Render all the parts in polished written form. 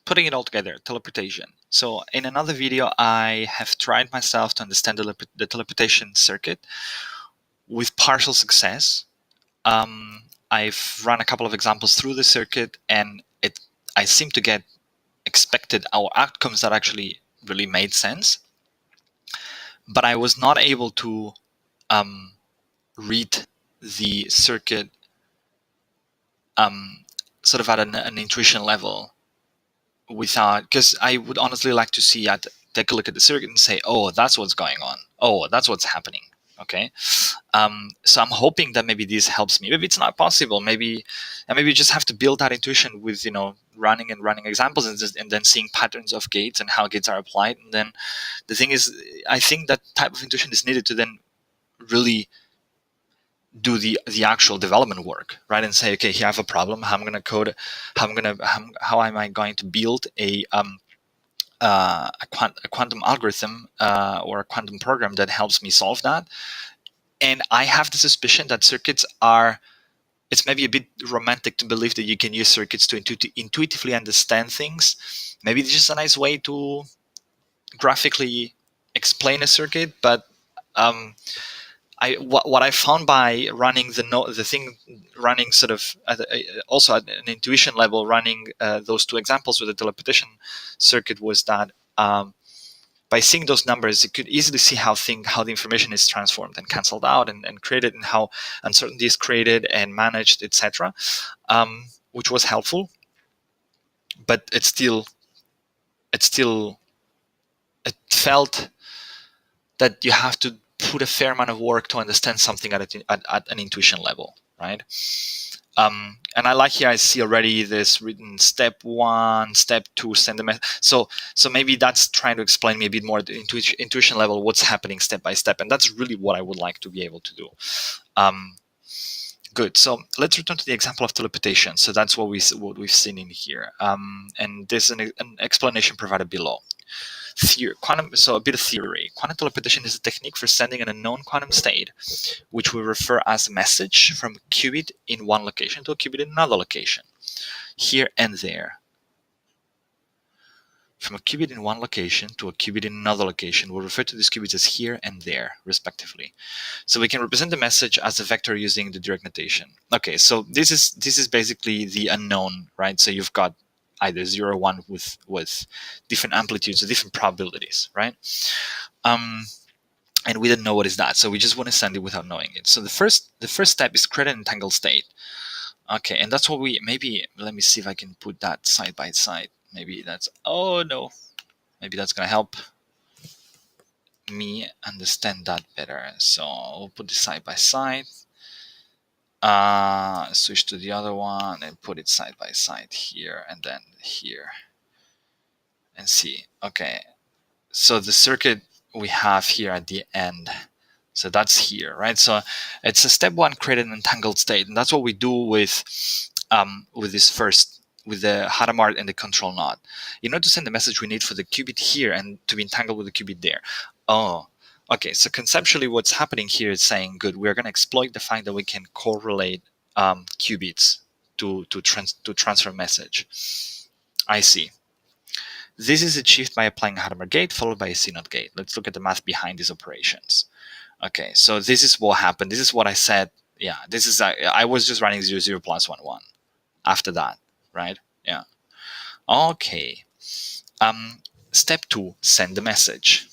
putting it all together, teleportation. So in another video, I have tried myself to understand the teleportation circuit with partial success. I've run a couple of examples through the circuit, and I seem to get expected or outcomes that actually really made sense. But I was not able to read the circuit sort of at an intuition level without, because I would honestly like to take a look at the circuit and say, oh, that's what's going on. Oh, that's what's happening. Okay. So I'm hoping that maybe this helps me. Maybe it's not possible. Maybe you just have to build that intuition with, running examples and then seeing patterns of gates and how gates are applied. And then the thing is, I think that type of intuition is needed to then really do the actual development work, right? And say, okay, here I have a problem. How am I going to code? How am I going to build a quantum algorithm or a quantum program that helps me solve that? And I have the suspicion that circuits it's maybe a bit romantic to believe that you can use circuits to intuitively understand things. Maybe it's just a nice way to graphically explain a circuit, but what I found by running the thing running sort of also at an intuition level, running those two examples with the teleportation circuit, was that by seeing those numbers, you could easily see how the information is transformed and cancelled out and created, and how uncertainty is created and managed, etc., which was helpful. But it felt that you have to put a fair amount of work to understand something at an intuition level, right? And I like here, I see already this written step 1, step 2, send the message. So maybe that's trying to explain me a bit more at the intuition level, what's happening step by step. And that's really what I would like to be able to do. Good. So let's return to the example of teleportation. So that's what we've seen in here. And there's an explanation provided below. So a bit of theory. Quantum teleportation is a technique for sending an unknown quantum state, which we refer as a message, from a qubit in one location to a qubit in another location, here and there. From a qubit in one location to a qubit in another location, we'll refer to these qubits as here and there, respectively. So we can represent the message as a vector using the direct notation. Okay, so this is basically the unknown, right? So you've got either 0 or 1 with different amplitudes or different probabilities, right? And we don't know what is that, so we just want to send it without knowing it. So the first step is create an entangled state. Okay, and that's what maybe let me see if I can put that side by side. Maybe that's, oh no, maybe that's gonna help me understand that better. So I'll put this side by side. Switch to the other one and put it side by side here and then here, and see. Okay, so the circuit we have here at the end, so that's here, right? So it's a step 1, create an entangled state, and that's what we do with the Hadamard and the control knot. In order to send the message, we need for the qubit here and to be entangled with the qubit there. Oh, okay. So conceptually, what's happening here is saying, good, we're going to exploit the fact that we can correlate qubits to transfer message. I see. This is achieved by applying a Hadamard gate followed by a CNOT gate. Let's look at the math behind these operations. Okay, so this is what happened. This is what I said. Yeah, this is I was just running 0, 0 plus 1, 1 after that, right? Yeah. Okay. Step 2, send the message.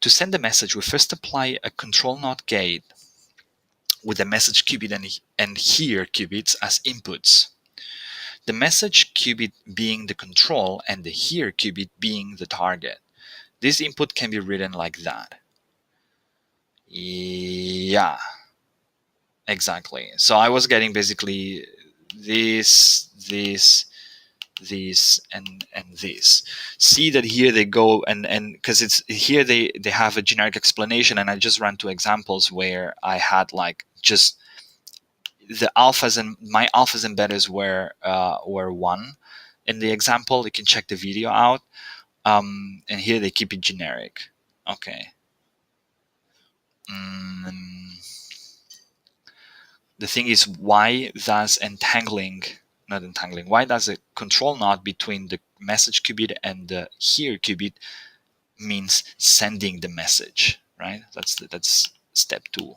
To send the message, we first apply a control NOT gate with the message qubit and here qubits as inputs. The message qubit being the control and the here qubit being the target. This input can be written like that. Yeah, exactly. So I was getting basically this, and this. See that here they go and because it's here they have a generic explanation, and I just ran 2 examples where I had like just the alphas, and my alphas and betas were 1 in the example. You can check the video out, and here they keep it generic. Okay. The thing is, why does entangling not entangling. Why does a control knot between the message qubit and the here qubit means sending the message, right? That's step 2.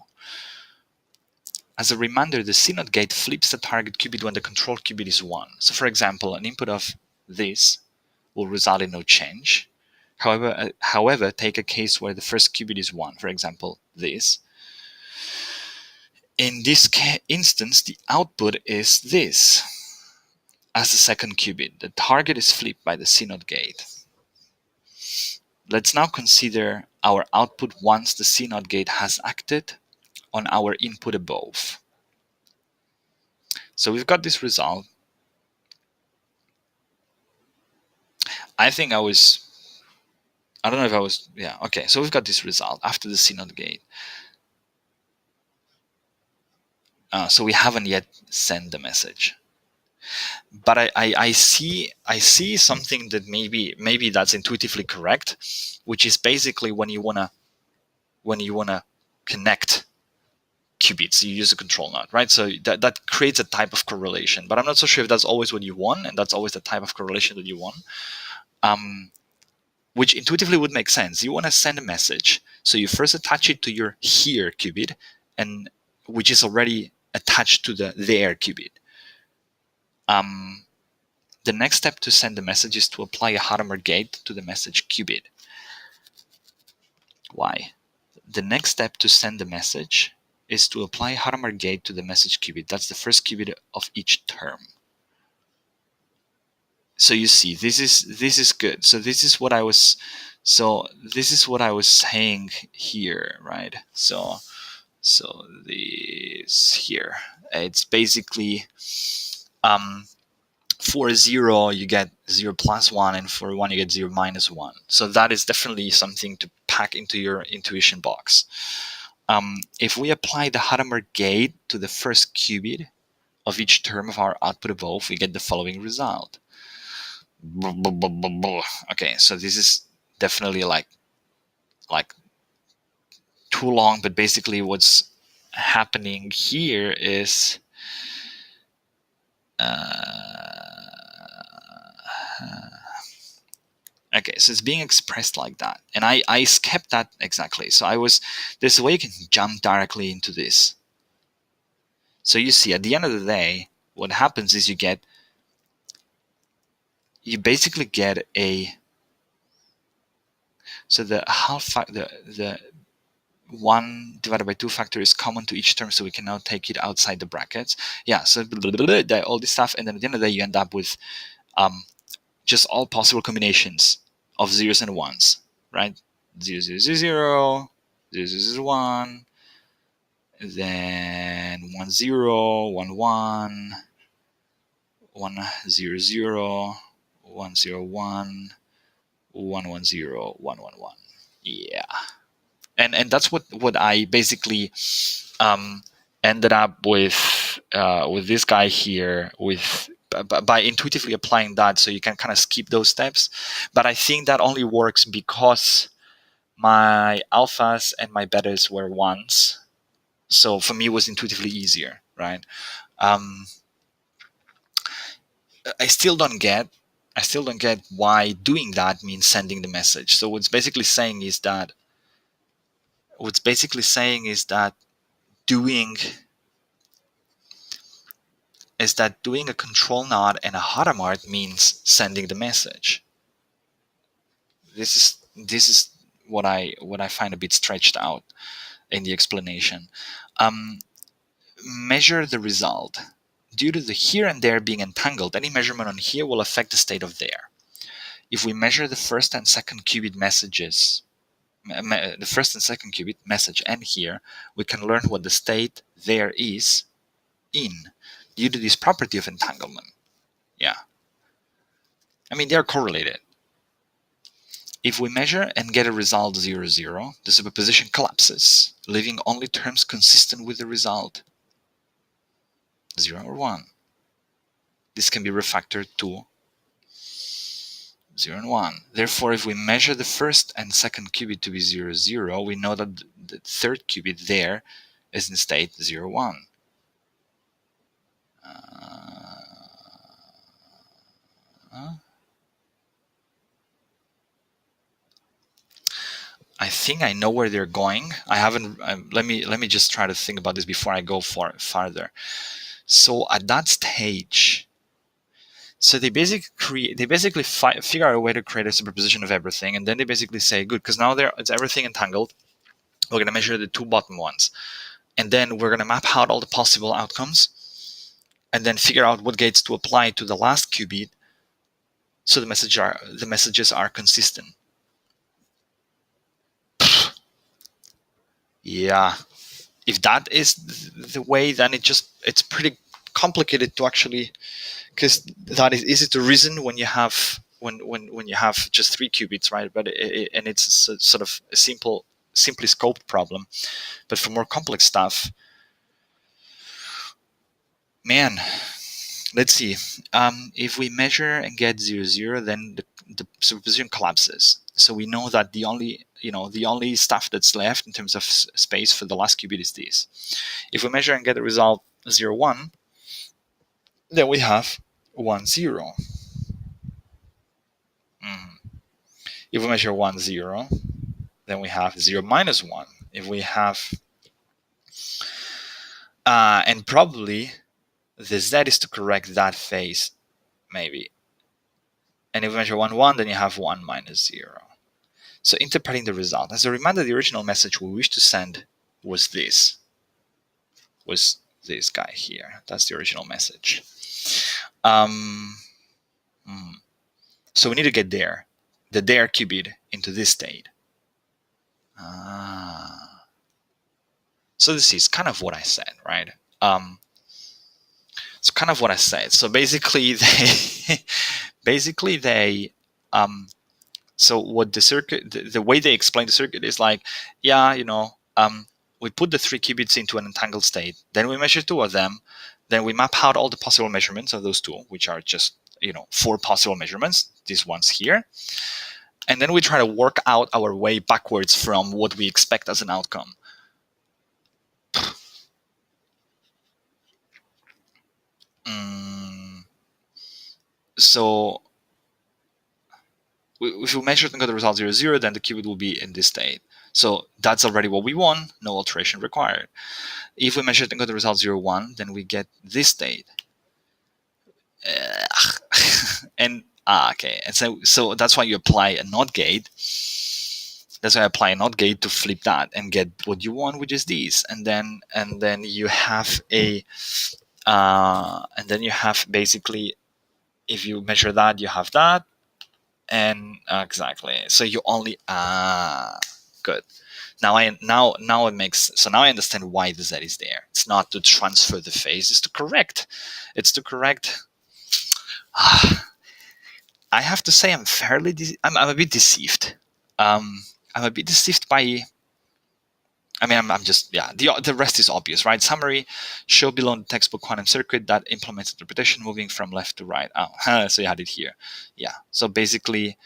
As a reminder, the CNOT gate flips the target qubit when the control qubit is 1. So for example, an input of this will result in no change. However, take a case where the first qubit is 1, for example, this. In this instance, the output is this. As the second qubit, the target is flipped by the CNOT gate. Let's now consider our output once the CNOT gate has acted on our input above. So we've got this result. I don't know if I was, yeah, okay. So we've got this result after the CNOT gate. So we haven't yet sent the message. But I see something that maybe that's intuitively correct, which is basically when you wanna connect qubits, you use a control knot, right? So that creates a type of correlation, but I'm not so sure if that's always what you want, and that's always the type of correlation that you want. Which intuitively would make sense. You want to send a message, so you first attach it to your here qubit, and which is already attached to the there qubit. The next step to send the message is to apply a Hadamard gate to the message qubit. Why? The next step to send the message is to apply a Hadamard gate to the message qubit. That's the first qubit of each term. So you see, this is good. So this is what I was saying here, right? So this here, it's basically for 0 you get 0 plus 1, and for 1 you get 0 minus 1. So that is definitely something to pack into your intuition box. If we apply the Hadamard gate to the first qubit of each term of our output above, we get the following result. Okay, so this is definitely like too long, but basically what's happening here is okay, so it's being expressed like that, and I skipped that exactly. So there's a way you can jump directly into this. So you see, at the end of the day, what happens is you basically get so the 1 divided by 2 factor is common to each term, so we can now take it outside the brackets. Yeah, so all this stuff, and then at the end of the day, you end up with just all possible combinations of zeros and ones, right? 0, 0, 0, 0, 0, 0, 0, 1, then 1, 0, 1, 1, 1, 0, 0, 1, 0, 1, 1, 1, 0, 1, 1, 1. Yeah. And that's what I basically ended up with this guy here by intuitively applying that, so you can kind of skip those steps. But I think that only works because my alphas and my betas were ones, so for me it was intuitively easier, right? I still don't get why doing that means sending the message. So what's basically saying is that doing a control knot and a Hadamard means sending the message. This is what I find a bit stretched out in the explanation. Measure the result. Due to the here and there being entangled, any measurement on here will affect the state of there. If we measure the first and second qubit messages, the first and second qubit message and here, we can learn what the state there is in, due to this property of entanglement. Yeah. I mean, they're correlated. If we measure and get a result 0, 0, the superposition collapses, leaving only terms consistent with the result, 0 or 1. This can be refactored to 0 and 1. Therefore, if we measure the first and second qubit to be 0, 0, we know that the third qubit there is in state 0, 1. I think I know where they're going. I haven't. Let me just try to think about this before I go farther. So at that stage, so they basically figure out a way to create a superposition of everything, and then they basically say, good, because now it's everything entangled. We're gonna measure the two bottom ones, and then we're gonna map out all the possible outcomes, and then figure out what gates to apply to the last qubit, so the messages are consistent. Yeah, if that is the way, then it's pretty complicated to actually, because that is easy to reason when you have when you have just three qubits, right? But and it's sort of a simply scoped problem. But for more complex stuff, man, let's see. If we measure and get 0, then the superposition collapses. So we know that the only stuff that's left in terms of space for the last qubit is this. If we measure and get the result 0, 1, then we have 1, 0. If we measure 1, 0, then we have 0 minus 1. If we have, and probably the Z is to correct that phase, maybe. And if we measure 1, 1, then you have 1 minus 0. So interpreting the result. As a reminder, the original message we wish to send was this guy here. That's the original message. So we need to get the there qubit into this state. So this is kind of what I said, right? It's kind of what I said. So basically, so what the circuit, the way they explain the circuit is like, yeah, we put the three qubits into an entangled state, then we measure two of them, then we map out all the possible measurements of those two, which are just, 4 possible measurements, these ones here. And then we try to work out our way backwards from what we expect as an outcome. So if we measure and got the result 0, 0, then the qubit will be in this state. So that's already what we want, no alteration required. If we measure and got the result 0, 1, then we get this state. And okay, and so that's why you apply a NOT gate. That's why I apply a NOT gate to flip that and get what you want, which is these. And then you have basically, if you measure that, you have that, and exactly. So you only good. Now it makes, so now I understand why the Z is there. It's not to transfer the phase, it's to correct. I have to say I'm a bit deceived. I'm a bit deceived by, I'm just, the rest is obvious, right? Summary, show below the textbook quantum circuit that implements interpretation moving from left to right. Oh, so you had it here. Yeah, so basically,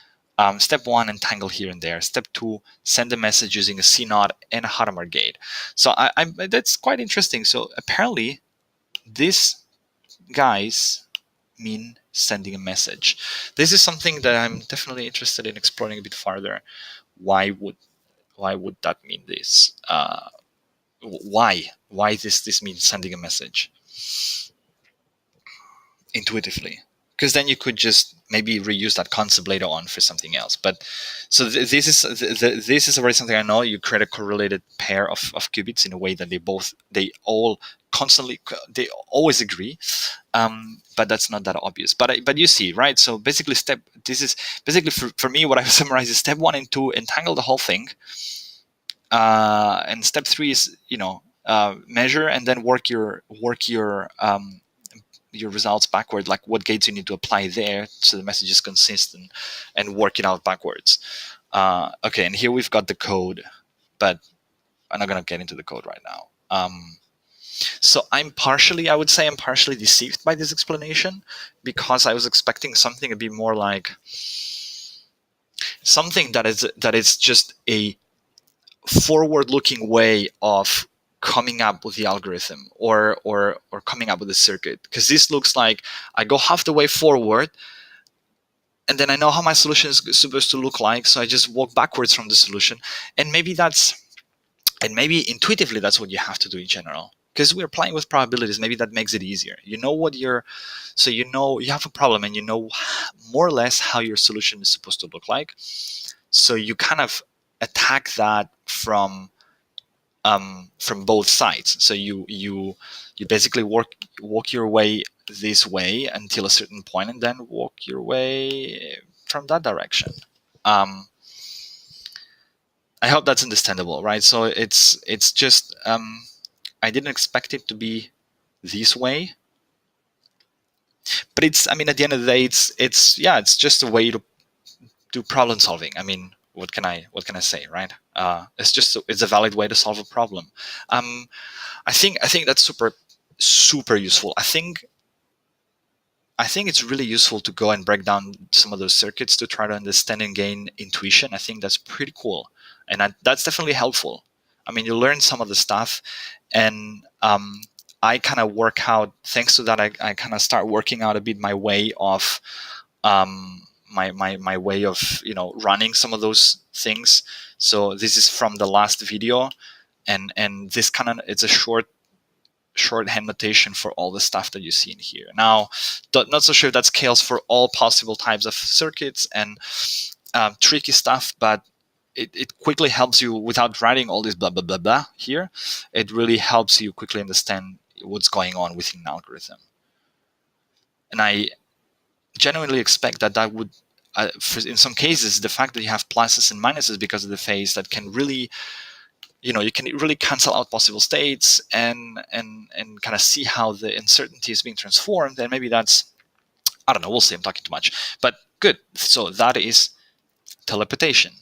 step 1, entangle here and there. Step 2, send the message using a C0 and a Hadamard gate. So that's quite interesting. So apparently, these guys mean sending a message. This is something that I'm definitely interested in exploring a bit further. Why would that mean this? Why this means sending a message intuitively? Because then you could just maybe reuse that concept later on for something else. But so this is already something I know. You create a correlated pair of qubits in a way that they always agree. But that's not that obvious. But you see, right? So basically, for me, what I've summarized is step 1 and 2, entangle the whole thing. And step 3 is measure and then work your results backward, like what gates you need to apply there so the message is consistent, and work it out backwards. Okay, and here we've got the code, but I'm not going to get into the code right now. So I'm partially deceived by this explanation, because I was expecting something a bit more like something that is just a forward-looking way of coming up with the algorithm or coming up with the circuit, because this looks like I go half the way forward, and then I know how my solution is supposed to look like, so I just walk backwards from the solution. And maybe intuitively that's what you have to do in general, because we're playing with probabilities. Maybe that makes it easier. You know what you're so you know you have a problem, and you know more or less how your solution is supposed to look like, so you kind of attack that from both sides. So you basically walk your way this way until a certain point, and then walk your way from that direction. um, I hope that's understandable, right? So it's just I didn't expect it to be this way, but it's, I mean, at the end of the day, it's yeah, it's just a way to do problem solving. I mean, what can I say, right? It's a valid way to solve a problem. Um, I think that's super useful. I think it's really useful to go and break down some of those circuits to try to understand and gain intuition. I think that's pretty cool, and that's definitely helpful. I mean, you learn some of the stuff, and I kind of work out. Thanks to that, I kind of start working out a bit my way of my way of running some of those things. So this is from the last video, and this kind of, it's a shorthand notation for all the stuff that you see in here. Now, not so sure if that scales for all possible types of circuits and tricky stuff, but it quickly helps you without writing all this blah blah blah blah here. It really helps you quickly understand what's going on within an algorithm. And I genuinely expect that would, in some cases, the fact that you have pluses and minuses because of the phase, that can really, you can really cancel out possible states and kind of see how the uncertainty is being transformed. And maybe that's, I don't know, we'll see, I'm talking too much, but good. So that is teleportation.